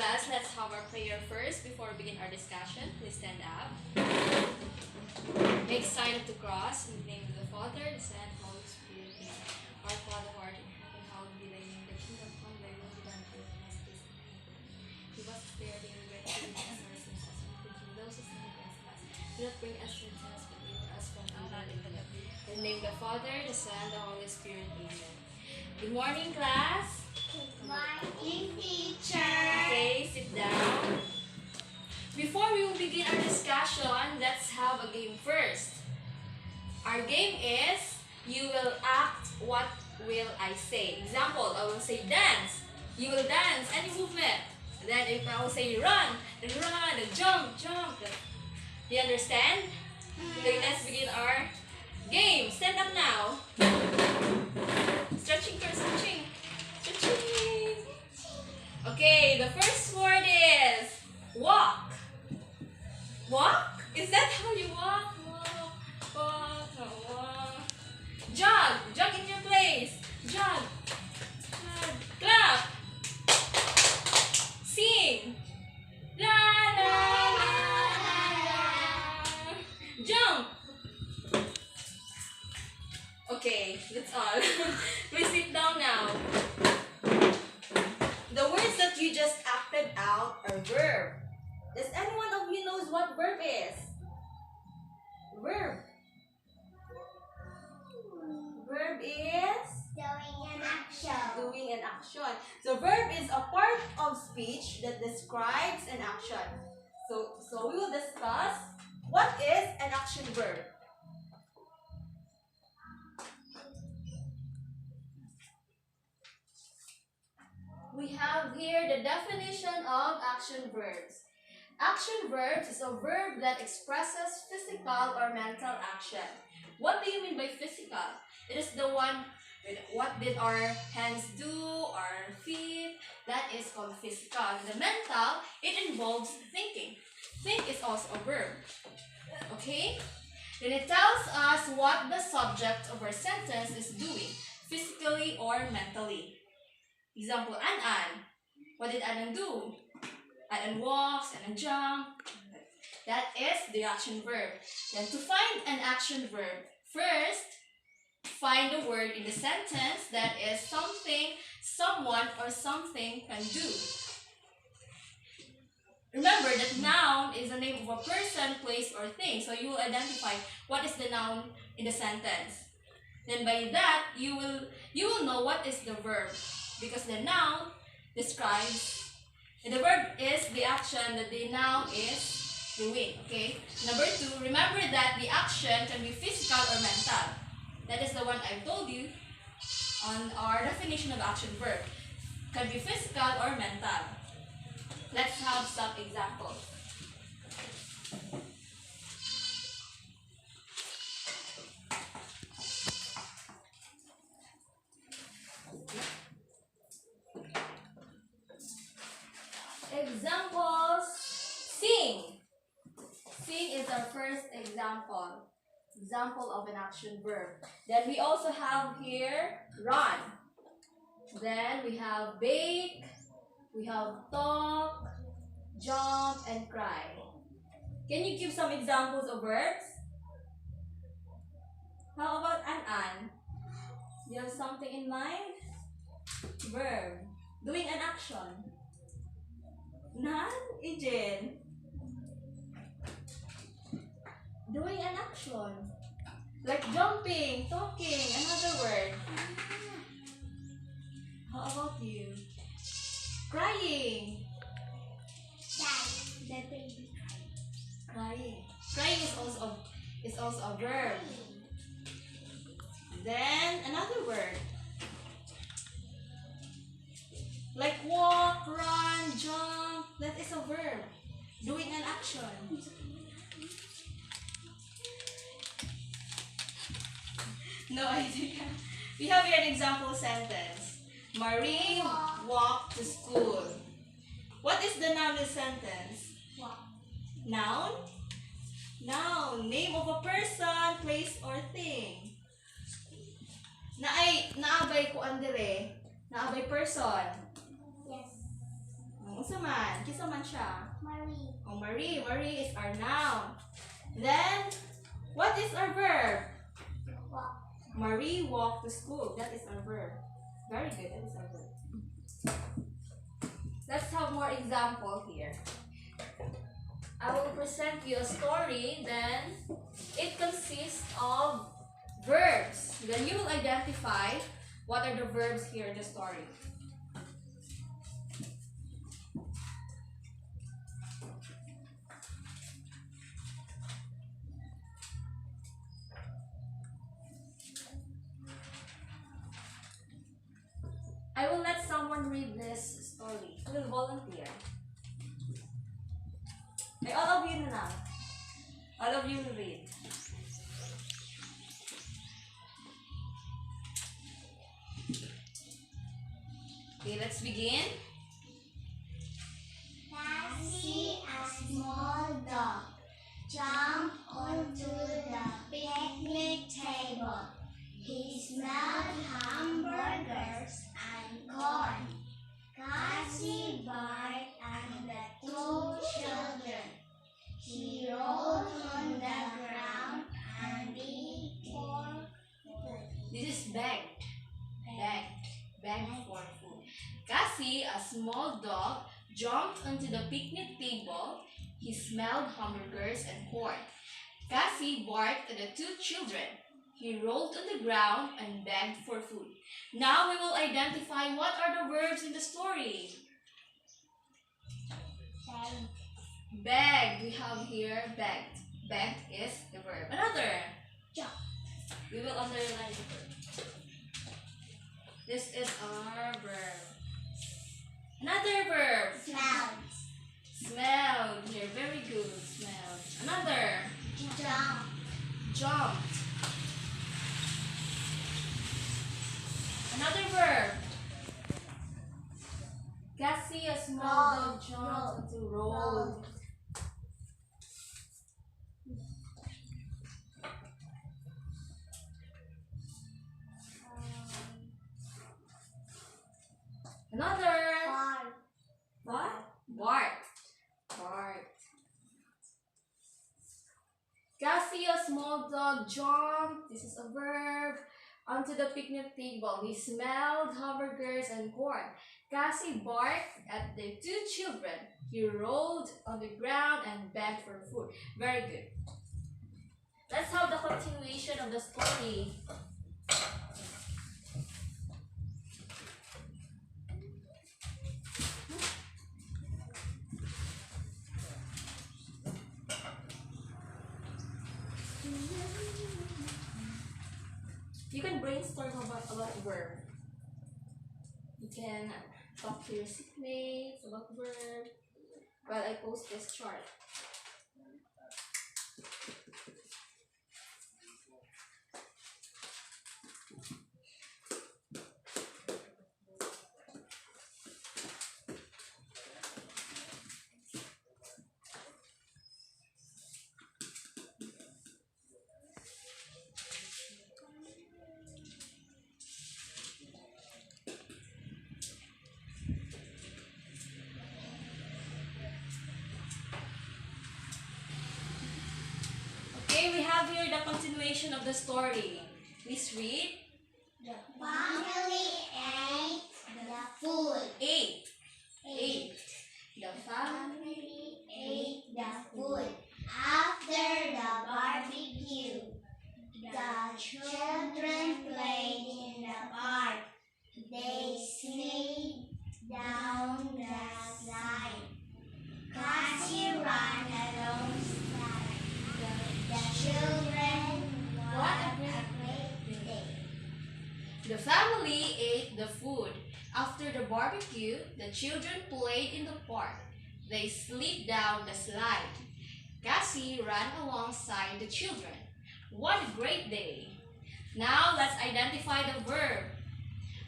class, let's have our prayer first before we begin our discussion. Please stand up. Make sign of the cross in the name of the Father, the Son, and the Holy Spirit. Amen. Our Father, who art in heaven, hallowed be thy name. The kingdom come, thy will be done on earth as it is in heaven. Give us this day our daily bread, and forgive us our sins as we forgive those who sin against us. Do not bring us into temptation, but deliver us from evil. In the name of the Father, the Son, and the Holy Spirit. Amen. Good morning, class. Good morning, teacher. Okay, sit down. Before we will begin our discussion, let's have a game first. Our game is, you will act what will I say. Example, I will say dance. You will dance, any movement. Then if I will say run, then run, then jump, jump. Do you understand? Okay, let's begin our game. Stand up now. Stretching first, stretching. Stretching. Okay, the first word is walk. Walk? Is that how you walk? Walk, walk. Jog. Jog in your place. Jog. Jog. Clap. Sing. La la la la. Jump. Okay, that's all. Please sit down now. The words that you just acted out are verb. Does anyone of you knows what verb is? Verb. Verb is Doing an action. doing an action. So verb is a part of speech that describes an action. So we will discuss what is an action verb. We have here the definition of action verbs. Action verbs is a verb that expresses physical or mental action. What do you mean by physical? It is the one with what did our hands do, our feet, that is called physical. The mental, it involves thinking. Think is also a verb. Okay? Then it tells us what the subject of our sentence is doing, physically or mentally. Example, An. What did An do? An walks, An jump. That is the action verb. Then to find an action verb, first, find the word in the sentence that is something, someone, or something can do. Remember that noun is the name of a person, place, or thing. So you will identify what is the noun in the sentence. Then by that, you will know what is the verb. Because the noun describes, and the verb is the action that the noun is doing. Okay? Number 2, remember that the action can be physical or mental. That is the one I told you on our definition of action verb. Can be physical or mental. Let's have some examples. Examples. Sing. Sing is our first example. Example of an action verb. Then we also have here run. Then we have bake. We have talk, jump, and cry. Can you give some examples of verbs? How about An? Do you have something in mind? Verb. Doing an action. None? Ijin? Doing an action. Like jumping, talking, another word. How about you? Crying. The baby. Crying. Crying is also a verb. Then another word. Like walk, run, jump. That is a verb. Doing an action. No idea. We have here an example sentence. Marie walked to school. What is the noun in the sentence? Walk. Noun? Noun. Name of a person, place, or thing. Naabay ko andere. Naabay person. Yes. Unsa man? Kinsa man siya? Marie. Oh, Marie. Marie is our noun. Then, what is our verb? Walk. Marie walked to school. That is our verb. Very good. That is our verb. Let's have more example here. I will present you a story. Then, it consists of verbs. Then you will identify what are the verbs here in the story. I will let someone read this story. Who will volunteer? Ay, all of you na lang. All of you will read. Okay, let's begin. Cassie, a small dog, jumped onto the picnic table. He smelled hamburgers and corn. Cassie barked at the two children. He rolled on the ground and begged for food. This is begged. Begged for food. Cassie, a small dog, jumped onto the picnic table. He smelled hamburgers and corn. Cassie barked at the two children. He rolled on the ground and begged for food. Now we will identify what are the verbs in the story. Begged. We have here begged. Begged is the verb. Another. Jump. We will underline the verb. This is our verb. Another verb. Smelled. Smelled. Here, very good. Smelled. Another. Jump. Jumped. Another verb. Cassie, a small dog, jumped onto rolled. Another. Bark. What? Barked. Barked. Cassie, a small dog, jumped. This is a verb. Onto the picnic table. He smelled hamburgers and corn. Cassie barked at the two children. He rolled on the ground and begged for food. Very good. Let's have the continuation of the story. You can brainstorm about verb. You can talk to your seatmates about verb while I post this chart. Okay, we have here the continuation of the story. Please read. The family ate the food. Ate. The Family ate the food. After the barbecue, the children played in the park. They slid down the slide. Cassie ran alongside. The children what a great day. The family ate the food. After the barbecue, the children played in the park. They slid down the slide. Cassie ran alongside the children. What a great day! Now let's identify the verb.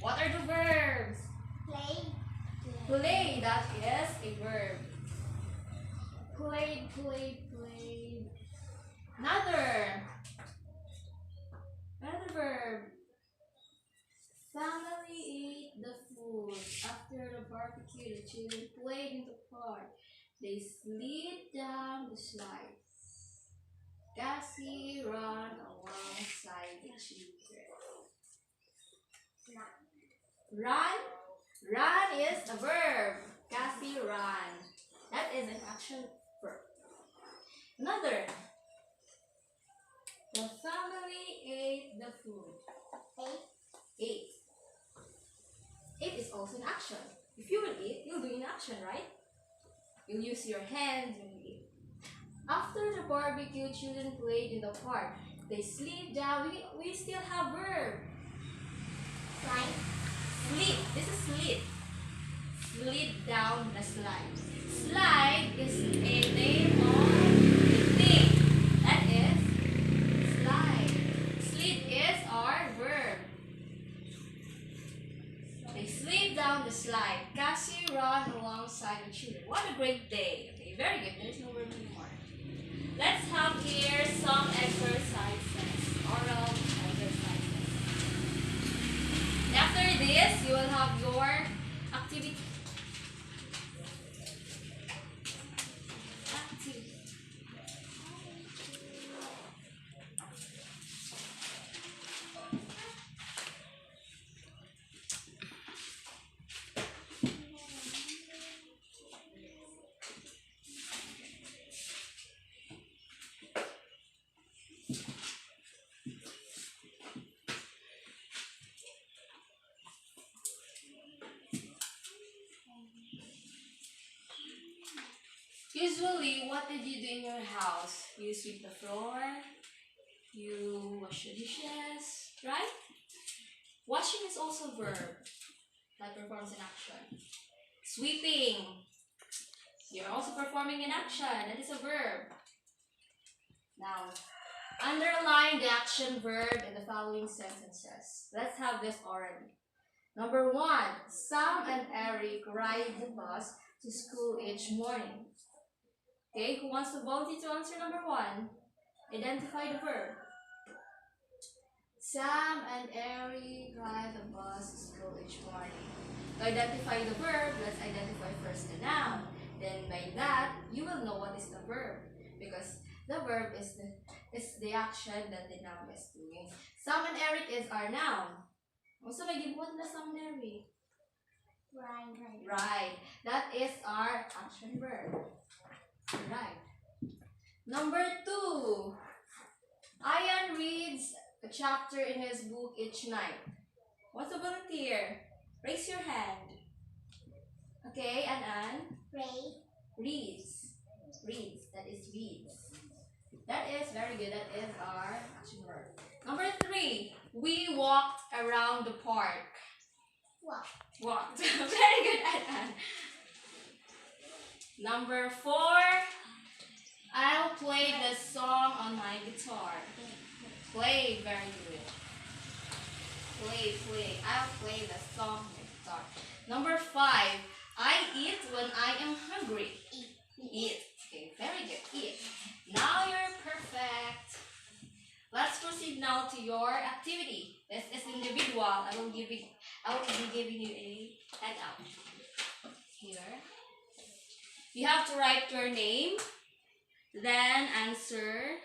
What are the verbs? Play. Play, that is a verb. Played. Another verb. Family ate the food. After After the barbecue, the children played in the park. They slid down the slide. Cassie ran alongside the children. Run. Run is a verb. Cassie ran. That is an action verb. Another. The family ate the food. Ate. Ate is also an action. If you will eat, you'll do an action, right? You'll use your hands when you eat. After the barbecue, children played in the park. They slid down. We still have verb. Slide. Slid. This is slid. Slid down the slide. Slide is a name of a thing. That is slide. Slid is our verb. They slid down the slide. Cassie ran alongside the children. What a great day. Okay, very good. There's no verb anymore. Let's have here some exercises. Oral exercises. After this, you will have your activity. Usually, what did you do in your house? You sweep the floor, you wash the dishes, right? Washing is also a verb that performs an action. Sweeping, you're also performing an action. That is a verb. Now, underline the action verb in the following sentences. Let's have this orally. Number 1, Sam and Eric ride the bus to school each morning. Okay, who wants to volunteer to answer number 1? Identify the verb. Sam and Eric ride the bus to school each morning. To identify the verb, let's identify first the noun. Then by that, you will know what is the verb. Because the verb is the action that the noun is doing. Sam and Eric is our noun. Also, may gibuhat na Sam and Eric. Right. That is our action verb. Right. Number 2. Ian reads a chapter in his book each night. What's a volunteer? Raise your hand. Okay, and Anne? Reads. Reads. That is reads. That is very good. That is our action verb. Number 3. We walked around the park. Walked. Very good, Anne. Number 4. I'll play the song on my guitar. Play, very good. Play. I'll play the song on my guitar. Number 5. I eat when I am hungry. Eat. Okay, very good. Eat. Now you're perfect. Let's proceed now to your activity. This is individual. I will be giving you a handout. Here. You have to write your name, then answer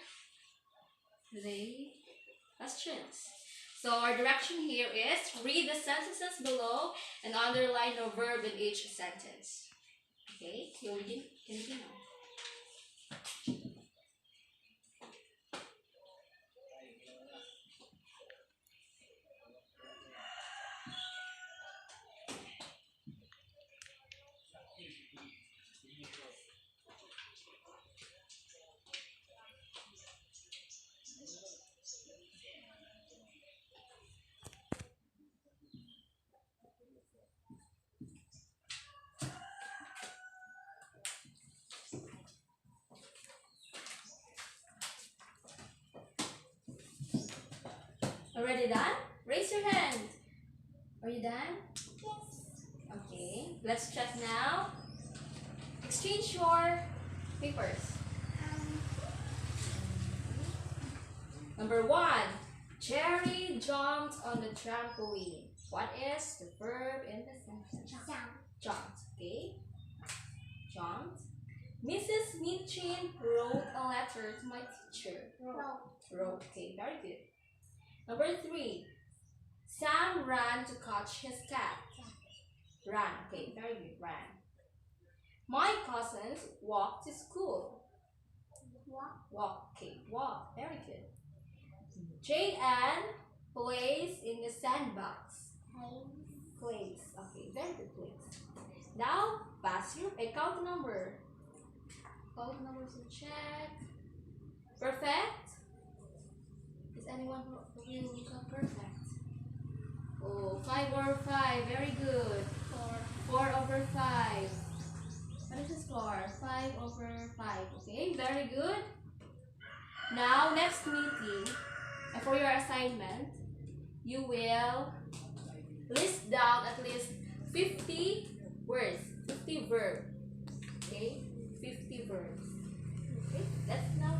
the questions. So our direction here is read the sentences below and underline the verb in each sentence. Okay, can we begin now? Already done? Raise your hand. Are you done? Yes. Okay, let's check now. Exchange your papers. Number 1. Cherry jumped on the trampoline. What is the verb in the sentence? Jump. Chin wrote a letter to my teacher. Row. Okay, very good. Number 3. Sam ran to catch his cat. Ran. Okay, very good. Ran. My cousins walked to school. Walk. Okay, walk. Very good. Jane Ann plays in the sandbox. Plays. Okay, very good. Plays. Now, pass your count number. Count numbers to check. Perfect. Is anyone who will got perfect? Oh, 5 over 5. Very good. 4 over 5. What is the score? 5 over 5. Okay, very good. Now, next meeting, for your assignment, you will list down at least 50 words, 50 verbs. Okay, 50 verbs. Okay, let's now